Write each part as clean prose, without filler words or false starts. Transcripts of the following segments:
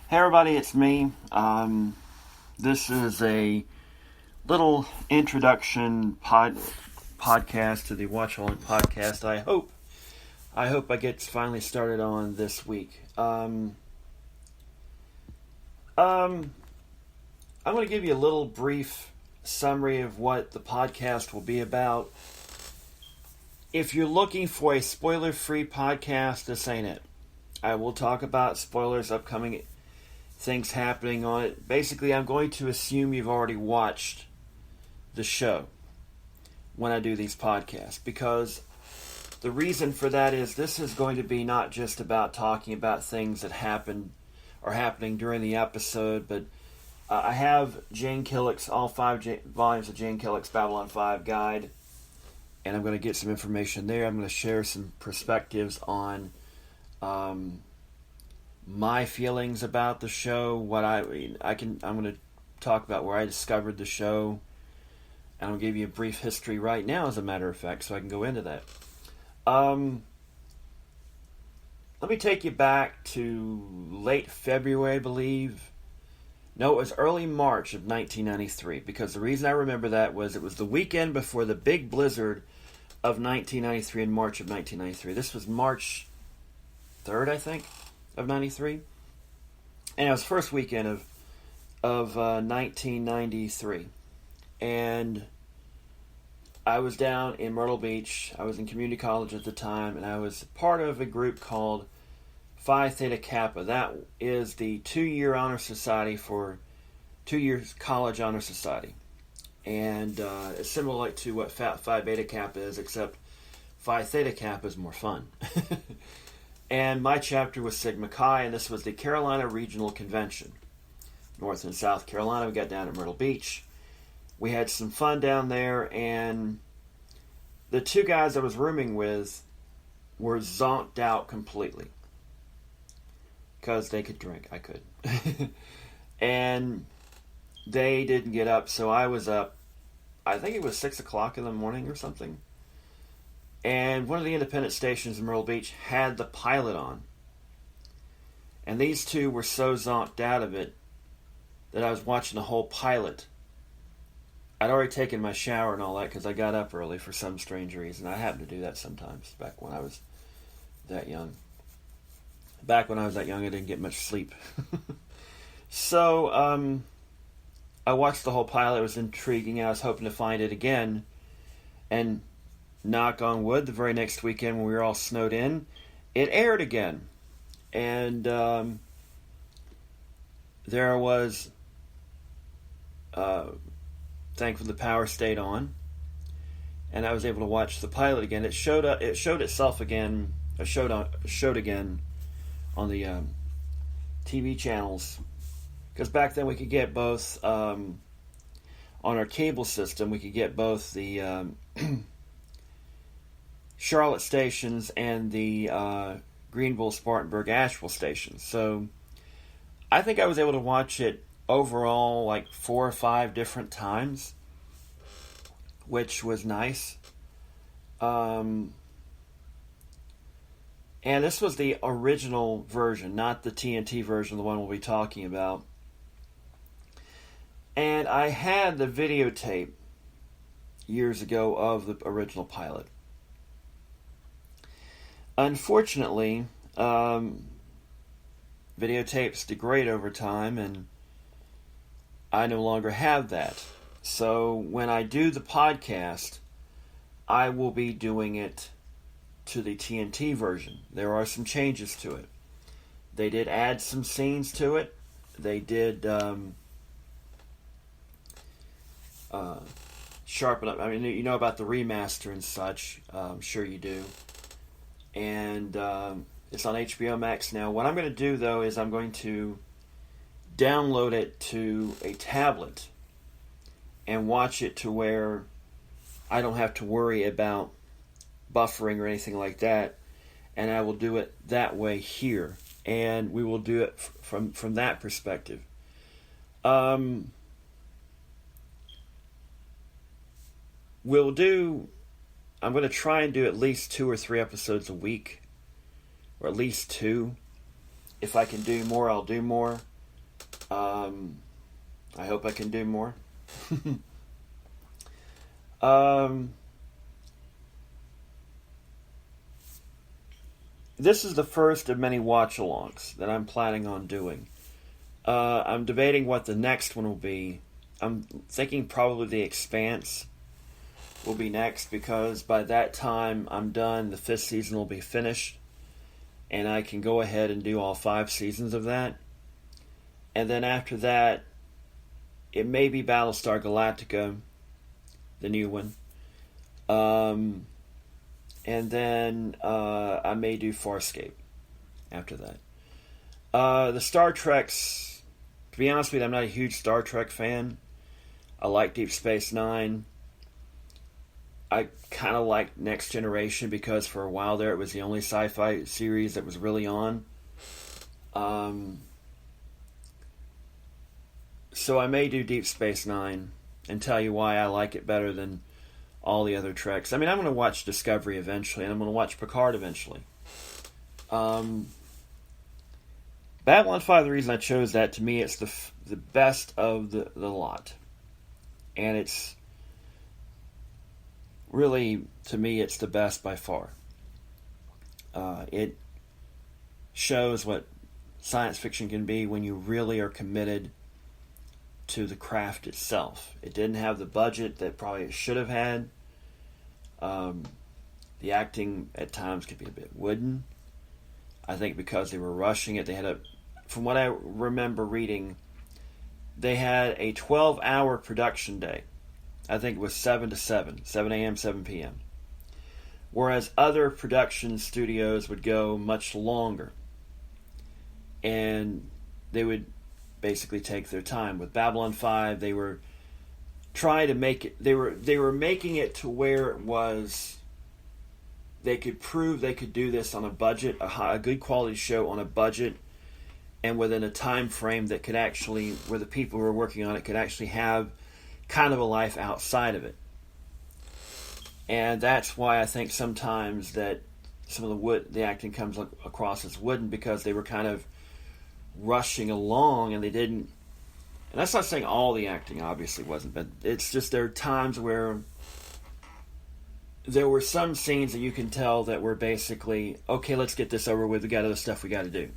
Hey everybody, it's me. This is a little introduction podcast to the Watch Along podcast. I hope I get finally started on this week. I'm going to give you a little brief summary of what the podcast will be about. If you're looking for a spoiler-free podcast, this ain't it. I will talk about spoilers, upcoming things happening on it. Basically, I'm going to assume you've already watched the show when I do these podcasts, because the reason for that is this is going to be not just about talking about things that happened or happening during the episode, but I have Jane Killick's, all volumes of Jane Killick's Babylon 5 guide, and I'm going to get some information there. I'm going to share some perspectives on my feelings about the show. I'm going to talk about where I discovered the show, and I'll give you a brief history right now, as a matter of fact, so I can go into that. Let me take you back to late February, I believe. No, it was early March of 1993, because the reason I remember that was it was the weekend before the big blizzard of 1993, in March of 1993. This was March 3rd, I think, of 93. And it was first weekend of 1993. And I was down in Myrtle Beach. I was in community college at the time, and I was part of a group called Phi Theta Kappa. That is the 2-year honor society for 2 years college honor society. And it's similar to what Phi Beta Kappa is, except Phi Theta Kappa is more fun. And my chapter was Sigma Chi, and this was the Carolina Regional Convention. North and South Carolina. We got down at Myrtle Beach. We had some fun down there, and the two guys I was rooming with were zonked out completely. Because they could drink. I could. And they didn't get up, so I was up. I think it was 6 o'clock in the morning or something. And one of the independent stations in Myrtle Beach had the pilot on. And these two were so zonked out of it that I was watching the whole pilot. I'd already taken my shower and all that because I got up early for some strange reason. I happen to do that sometimes back when I was that young. Back when I was that young, I didn't get much sleep. So, I watched the whole pilot. It was intriguing. I was hoping to find it again. And knock on wood, the very next weekend when we were all snowed in, it aired again. And there was, thankfully the power stayed on, and I was able to watch the pilot again. It showed itself again. It showed again on the TV channels, because back then we could get both on our cable system. We could get both the Charlotte stations and the Greenville, Spartanburg, Asheville stations. So I think I was able to watch it overall like 4 or 5 different times, which was nice. And this was the original version, not the TNT version, the one we'll be talking about. And I had the videotape years ago of the original pilot. Unfortunately, videotapes degrade over time, and I no longer have that. So when I do the podcast, I will be doing it to the TNT version. There are some changes to it. They did add some scenes to it. They did sharpen up. I mean, you know about the remaster and such. I'm sure you do. And it's on HBO Max now. What I'm going to do, though, is I'm going to download it to a tablet and watch it to where I don't have to worry about buffering or anything like that. And I will do it that way here. And we will do it from that perspective. I'm going to try and do at least 2 or 3 episodes a week, or at least 2. If I can do more, I'll do more. I hope I can do more. um, this is the first of many watch-alongs that I'm planning on doing. I'm debating what the next one will be. I'm thinking probably The Expanse will be next, because by that time I'm done. The 5th season will be finished, and I can go ahead and do all 5 seasons of that. And then after that, it may be Battlestar Galactica, the new one. And then I may do Farscape after that. The Star Treks, to be honest with you, I'm not a huge Star Trek fan. I like Deep Space Nine. I kind of like Next Generation, because for a while there it was the only sci-fi series that was really on. So I may do Deep Space Nine and tell you why I like it better than all the other Treks. I mean, I'm going to watch Discovery eventually, and I'm going to watch Picard eventually. Babylon 5, the reason I chose that, to me, it's the best of the lot. And it's really, to me, it's the best by far. It shows what science fiction can be when you really are committed to the craft itself. It didn't have the budget that probably it should have had. The acting at times could be a bit wooden. I think because they were rushing it, they had from what I remember reading, they had a 12-hour production day. I think it was 7 to 7 a.m., 7 p.m. Whereas other production studios would go much longer. And they would basically take their time. With Babylon 5, they were trying to make it, they were making it to where it was, they could prove they could do this on a budget, a good quality show on a budget, and within a time frame that could actually, where the people who were working on it could actually have kind of a life outside of it. And that's why I think sometimes that some of the acting comes across as wooden, because they were kind of rushing along, and they didn't. And that's not saying all the acting obviously wasn't, but it's just there are times where there were some scenes that you can tell that were basically, okay, let's get this over with. We got other stuff we got to do.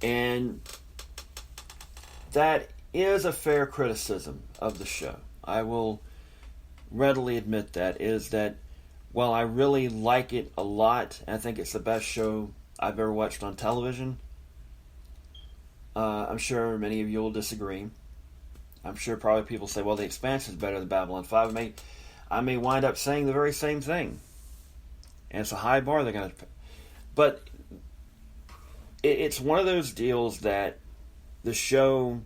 And that is a fair criticism of the show. I will readily admit that, is that while I really like it a lot, and I think it's the best show I've ever watched on television, I'm sure many of you will disagree. I'm sure probably people say, well, The Expanse is better than Babylon 5. I may wind up saying the very same thing. And it's a high bar they're going to... But it's one of those deals that the show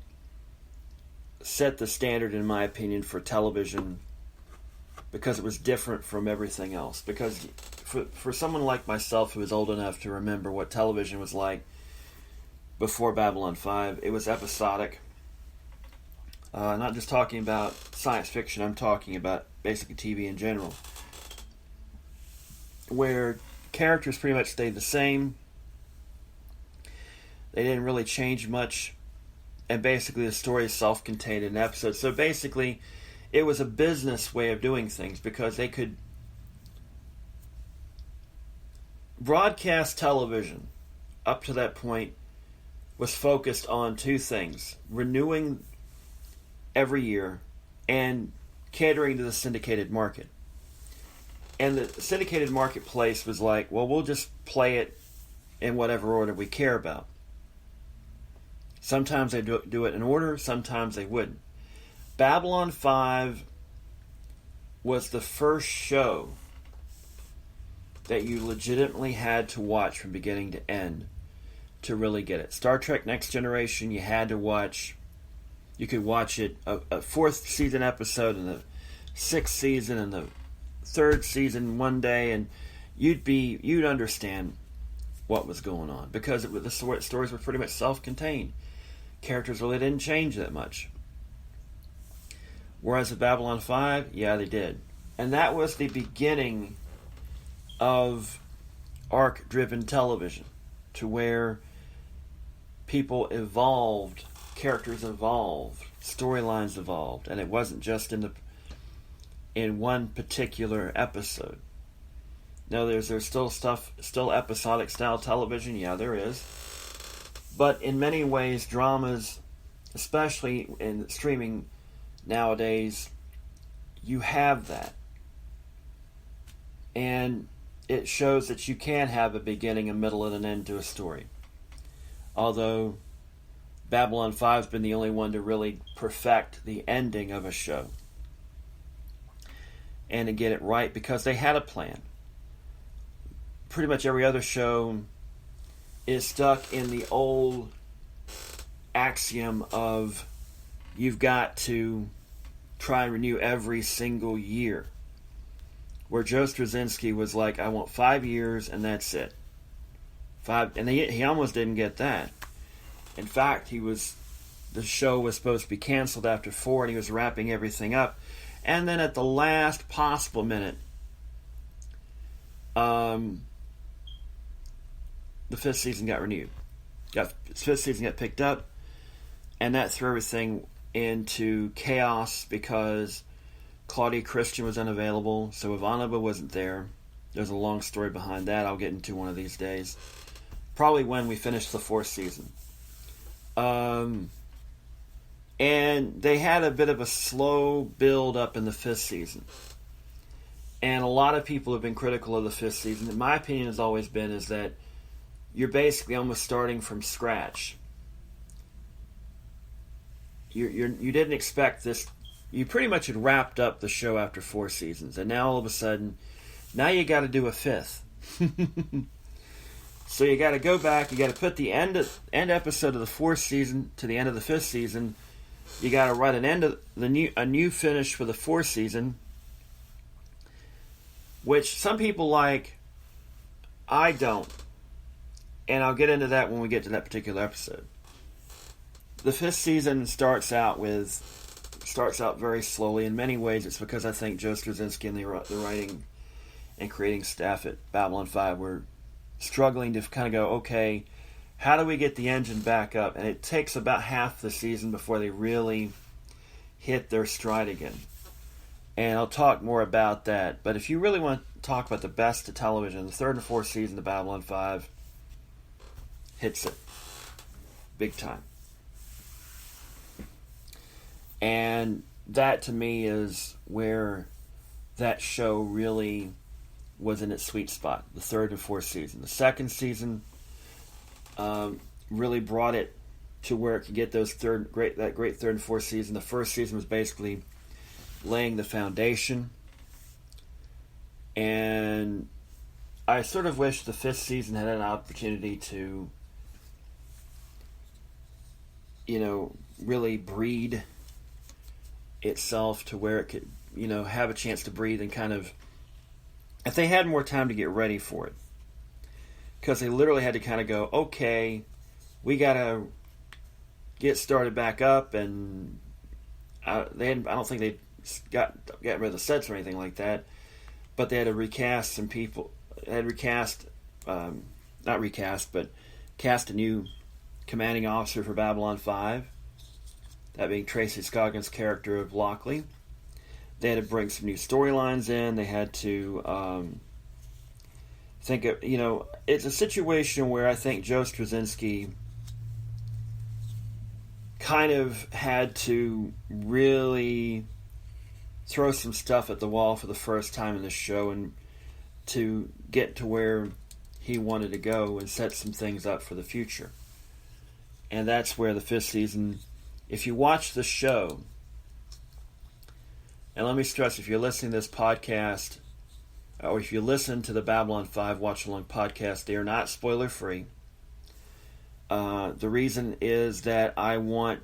set the standard, in my opinion, for television, because it was different from everything else. Because for someone like myself who is old enough to remember what television was like before Babylon 5, it was episodic. Not just talking about science fiction, I'm talking about basically TV in general, where characters pretty much stayed the same. They didn't really change much, and basically the story is self-contained in episodes. So basically, it was a business way of doing things, because they could broadcast television up to that point was focused on two things: renewing every year and catering to the syndicated market. And the syndicated marketplace was like, well, we'll just play it in whatever order we care about. Sometimes they do it in order, sometimes they wouldn't. Babylon 5 was the first show that you legitimately had to watch from beginning to end to really get it. Star Trek Next Generation, you had to watch. You could watch it, a fourth season episode and the sixth season and the third season one day, and you'd understand what was going on, because the stories were pretty much self-contained. Characters really didn't change that much. Whereas with Babylon 5, yeah, they did. And that was the beginning of arc-driven television, to where people evolved, characters evolved, storylines evolved, and it wasn't just in one particular episode. No, there's still episodic style television. Yeah, there is. But in many ways, dramas, especially in streaming nowadays, you have that. And it shows that you can have a beginning, a middle, and an end to a story. Although Babylon 5 has been the only one to really perfect the ending of a show. And to get it right, because they had a plan. Pretty much every other show is stuck in the old axiom of you've got to try and renew every single year. Where Joe Straczynski was like, I want 5 years and that's it. And he almost didn't get that. In fact, the show was supposed to be canceled after 4 and he was wrapping everything up. And then at the last possible minute, the 5th season got renewed. The 5th season got picked up, and that threw everything into chaos because Claudia Christian was unavailable, so Ivanova wasn't there. There's a long story behind that I'll get into one of these days. Probably when we finish the 4th season. And they had a bit of a slow build up in the 5th season. And a lot of people have been critical of the 5th season. And my opinion has always been is that you're basically almost starting from scratch. You didn't expect this. You pretty much had wrapped up the show after 4 seasons. And now all of a sudden, now you got to do a 5th. So you got to go back. You got to put the end episode of the 4th season to the end of the 5th season. You got to write a new finish for the 4th season, which some people like. I don't, and I'll get into that when we get to that particular episode. The 5th season starts out very slowly. In many ways, it's because I think Joe Straczynski and the writing and creating staff at Babylon 5 were struggling to kind of go, okay, how do we get the engine back up? And it takes about half the season before they really hit their stride again. And I'll talk more about that. But if you really want to talk about the best of television, the 3rd and 4th season of Babylon 5 hits it big time. And that to me is where that show really was in its sweet spot, the 3rd and 4th season. The 2nd season really brought it to where it could get that great 3rd and 4th season. The 1st season was basically laying the foundation. And I sort of wish the 5th season had an opportunity to, really breed itself to where it could, have a chance to breathe and kind of, if they had more time to get ready for it. Because they literally had to kind of go, okay, we got to get started back up, and I don't think they got rid of the sets or anything like that, but they had to recast some people. They had cast a new commanding officer for Babylon 5, that being Tracy Scoggins' character of Lockley. They had to bring some new storylines in. They had to think of, it's a situation where I think Joe Straczynski kind of had to really throw some stuff at the wall for the first time in the show and to get to where he wanted to go and set some things up for the future. And that's where the 5th season, if you watch the show, and let me stress, if you're listening to this podcast, or if you listen to the Babylon 5 watch-along podcast, they are not spoiler-free. The reason is that I want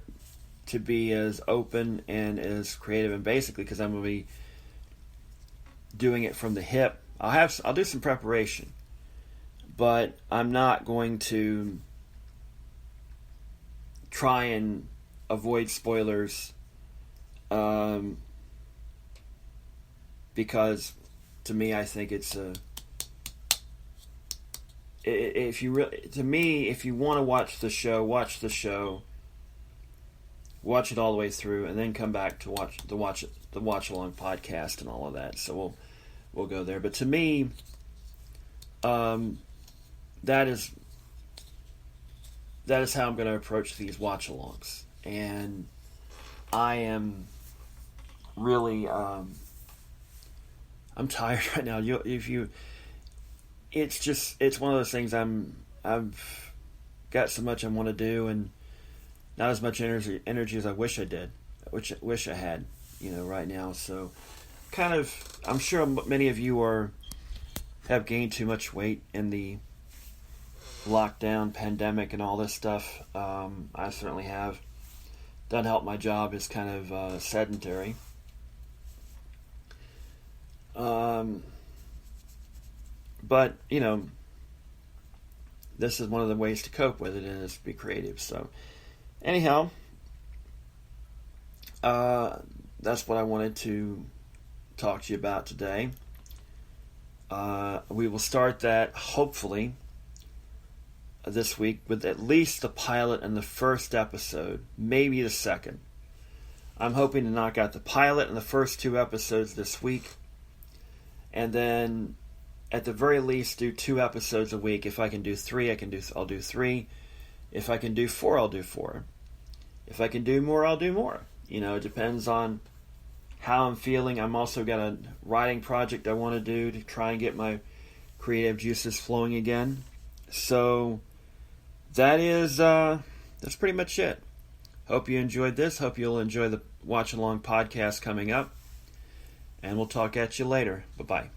to be as open and as creative, and basically because I'm going to be doing it from the hip. I'll do some preparation, but I'm not going to try and avoid spoilers, because to me, I think it's if you really, to me, if you want to watch the show, watch it all the way through, and then come back to watch the watch along podcast and all of that. So we'll go there. But to me, that is how I'm going to approach these watch alongs, and I am really I'm tired right now. It's one of those things. I've got so much I want to do, and not as much energy as I wish I did, which wish I had, right now. So, kind of, I'm sure many of you have gained too much weight in the lockdown, pandemic, and all this stuff. I certainly have. Doesn't help. My job is kind of sedentary. But this is one of the ways to cope with it, is to be creative. So, anyhow, that's what I wanted to talk to you about today. We will start that, hopefully, this week with at least the pilot and the first episode, maybe the second. I'm hoping to knock out the pilot and the first 2 episodes this week, and then at the very least do 2 episodes a week. If I can do 3, I'll do 3. If I can do 4, I'll do 4. If I can do more, I'll do more. It depends on how I'm feeling. I'm also got a writing project I want to do to try and get my creative juices flowing again. So that's pretty much it. Hope you enjoyed this. Hope you'll enjoy the Watch Along podcast coming up. And we'll talk at you later. Bye-bye.